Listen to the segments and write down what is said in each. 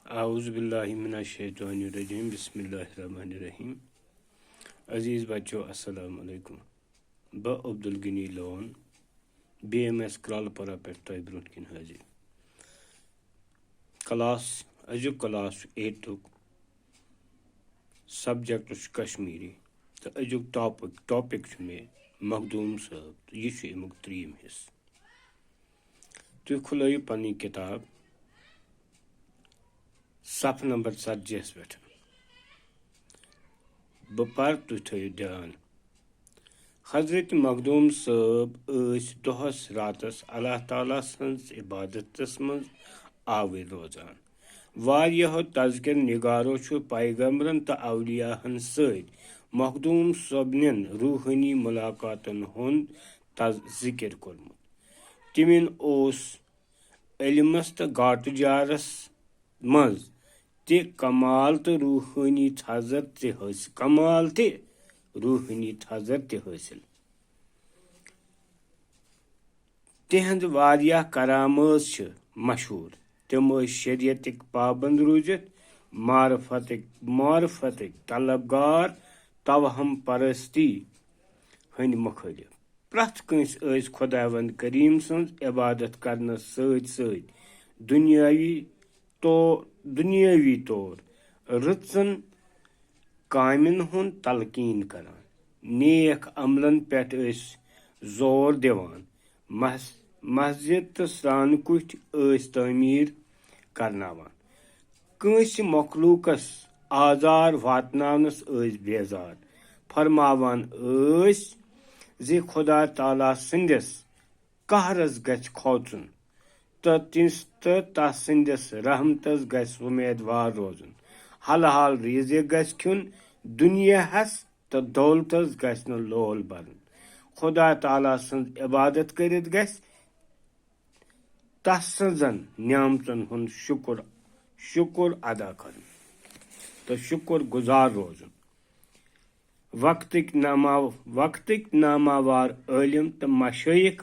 आउज़ुबिल्लाहिमिनश्शैतानिर्रजीम बिस्मिल्लाहिर्रहमानिर्रहीम। अजीज़ बच्चों अस्सलाम वालेकुम। ब अब्दुल गनी लोन BMS क्रालपरा पे तोह ब्रोह किन हाजिर क्लास अजुक क्लास 8 सब्जेक्ट कश्मीरी तो अजुक टॉपिक मे मखदूम साहब तो यह अमुक 3 हिस्स। तुम खुलयु पन्नी किताब सफ नंबर 40 पे बह पर तुम थो ध्यान। हजरत मखदूम साहब दोहस रातस अल्लाह ताला सन्स इबादतस मज आवर रोजान। वारियाहो तज़किर निगारो पैगम्बरन तो अवलियाहन सत मखदूम सबन रूहानी मुलाकातन हुंद जिक्र कोरमुत। तिमन ओस इल्मस तो गाटुजारस मज ते कमाल तो रूहानी थजर ते हासिल तिहंद वारिया करामत मशहूर। तम शरीयतिक पाबंद रूजित मारफतिक तलबगार तवहम परस्ती हंद मुखालिफ। प्रथ कंस खुदावंद करीम सन्ज इबादत करनस सत दुनियावी तौर रचन कामिन हुंद तलकीन करान, नेक अमलन पेट जोर दिवान, मस्जिद तो स्रान कुठ तामीर करनावान, कंस मखलूकस आजार वातनावनस बेजार, फरमावान जे खुदा ताला संदिस कहरस गछ खोचुन तो तस संदिस रहमतस गछ उम्मीदवार रोजुन। हल हाल रिजिक गछ खुन दुनियाहस तो दौलतस गछ न लोल बरन। खुदा ताला सन्ज इबादत करित गछ तस सन्जन नियामतन हुंद शुक्र अदा करन तो शुक्र गुजार रोजुन। वक्तिक नामावार आलिम तो मशाइख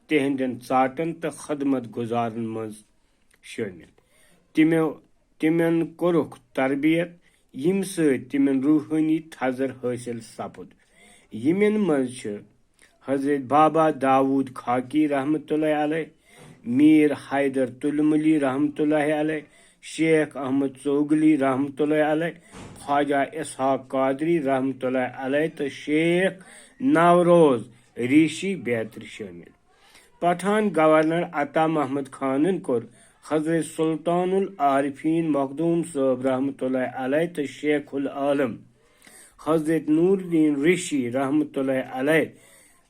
तिहंदन चाटन तो खदमत गुजारन मज शामिल। तिमन कोरुख तरबियत यम तिमन रूहानी थजर हासिल सपुद। यमन मज हजरत बाबा दाऊद खाकी रहमतुल्लाह अलैह, मीर हैदर तुलमुली रहमतुल्लाह अलैह, शेख अहमद चौगली रहमतुल्लाह अलैह, ख्वाजा इसहाक कादरी रहमतुल्लाह अलैह तो शेख नवरोज ऋषि बैतर शामिल। पठान गवर्नर अता महमद खानन कोर हजरत सुल्तानुल आरिफीन मखदूम साहब रहमतुल्लाह अलैह तो शेखुल आलम हजरत नूरुद्दीन ऋषि रहमतुल्लाह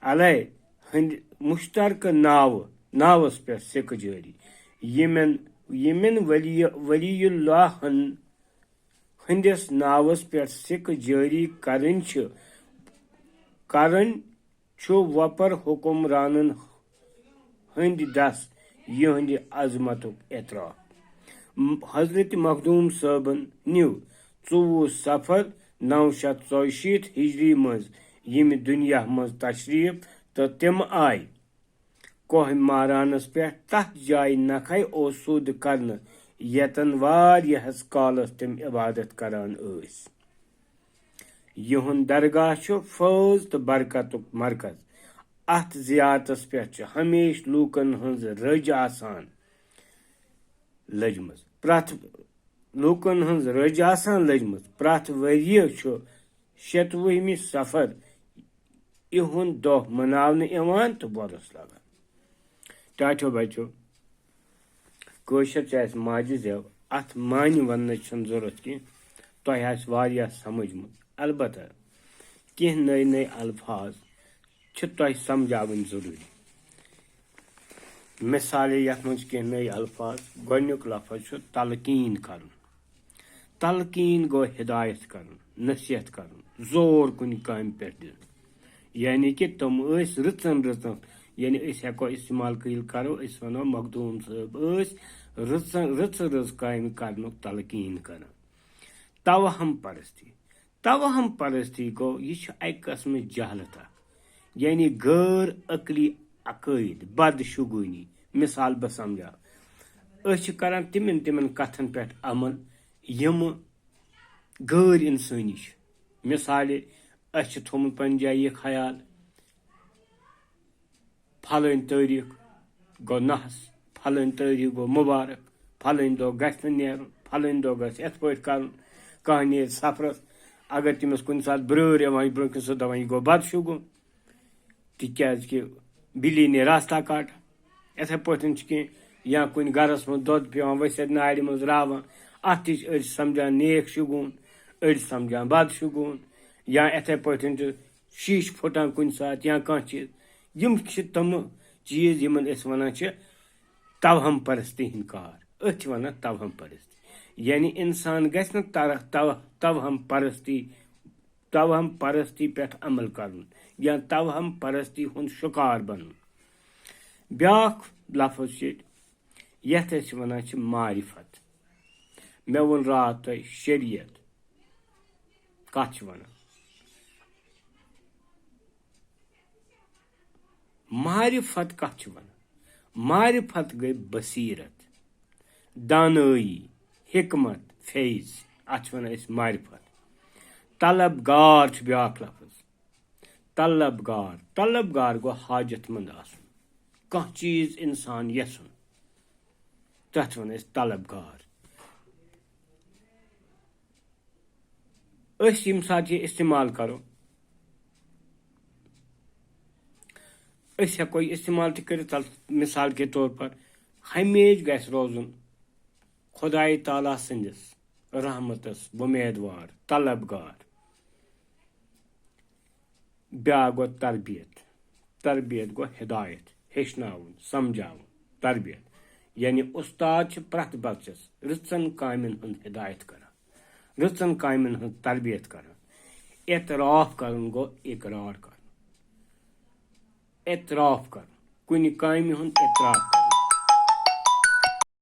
अलैह हंद मुश्तरक नावस पे सिक जारी। यमन वलीउल्लाह हंदिस नावस पे सिक जारी करन वपर हुक्मरानन हंद दस यहंद अजमतुक एतराफ। हजरत मखदूम साहबन न्यू 24 सफर 964 हिजरी मज यम दुनिया मज तशरीफ तो तम आय कोह मारानस पे तथ जाय नखय ओसूद करन यतन वारियहस कालस तम इबादत करान ऐस। यहुंद दरगाह फौज तो बरकतुक मरकज। अथ जियारतस पे हमेश लूकन हंज रज आसान लजमज। प्रथ वरिय 26 सफर इहुंद दोह मनावन इवान तो बरस लगान। टाठो बच्चो कशर माजि जेव अथ मानि वन जरूरत की तह समझमुत। अलबत्ता कह नई अल्फाज तह समझावन जरूरी। मिसाल यथ मज कह नई अल्फाज गोनुक लफज तलकीन करन। तलकीन गो हिदायत करन, नसीहत करन, जोर कुन काम पे दिन। यानी कि तुम रचन यानी हेको इस्तेमाल करो वनो मखदूम साहब रच काम करनुक तलकीन कर। तवहम परस्ती गो यह अक कस्म जहलता यानी गैर अकली अकायद बदशुगुनी। मिसाल बह समझा करान तिमन कथन पे अमल यम गैर इंसानी मिसाल थोमुत पन जाय यह ख्याल फलन तारीख गो नहस फलन तारीख गो मुबारक फलन दो गछ नेर फलन दो गछ यथ पे कर कह नीर सफरस अगर तमिस कुन सात ब्रर यहां ब्रोह सह दपान यह गो बदशुगुन कि बिल्ली ने रास्ता काट इथे पे या कुन गरस मज दुध पे वसित नाड़ मज रावान अत समझान नेक शुगुन अड़ समझान बद शुगुन या इथे पे शीश फुटान कुन सात या कह चीज यम तम चीज यमन वन तवहम परस्ती हिंद कार अथ वन तवहम परस्ती यानी इंसान गछ न तवहम परस्ती पे अमल कर या तवहम परस्ती हुंद शिकार बन ब्याख लफ्ज यथ वन मारिफत मे वोन रात तुह शरीयत कथ वन मारिफत कथ वन मारिफत गई बसीरत दानई हिकमत फैज अथ वन मारिफत तलबगार ब्याख लफ्ज तलबगार गो हाजतमंद आसन कह चीज इंसान यसन तथ वन तलबगार यम सात यह इस्तेमाल करो हेको इस्तेमाल कर मिसाल के तौर पर हमेश गस रोजुन खुदाई ताला संदिस रहमतस उम्मीदवार तलबगार ब्या गो तरबियत गो हिदायत हेचनावन समझावन तरबियत यानी उस्ताद प्रत बच्चस रचन कामन हंद हिदायत कर रचन कामन हंद तरबियत कर एतराफ कर गो इकरार कर एतराफ कर कुन कामि हंद एतराफ कर